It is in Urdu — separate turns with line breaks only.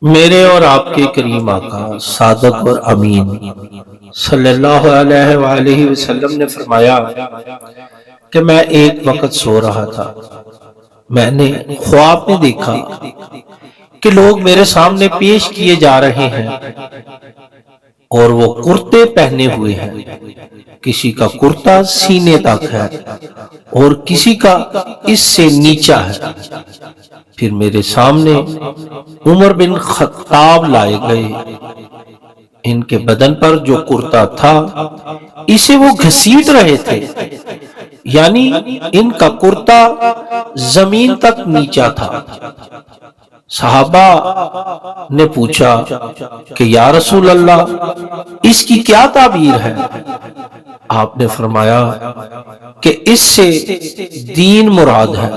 میرے اور آپ کے کریم آقا صادق اور امین صلی اللہ علیہ وآلہ وسلم نے فرمایا کہ میں ایک وقت سو رہا تھا، میں نے خواب میں دیکھا کہ لوگ میرے سامنے پیش کیے جا رہے ہیں اور وہ کرتے پہنے ہوئے ہیں، کسی کا کرتا سینے تک ہے اور کسی کا اس سے نیچا ہے۔ پھر میرے سامنے عمر بن خطاب لائے گئے، ان کے بدن پر جو کرتا تھا اسے وہ گھسیٹ رہے تھے، یعنی ان کا کرتا زمین تک نیچا تھا۔ صحابہ نے پوچھا کہ یا رسول اللہ اس کی کیا تعبیر ہے؟ آپ نے فرمایا کہ اس سے دین مراد ہے۔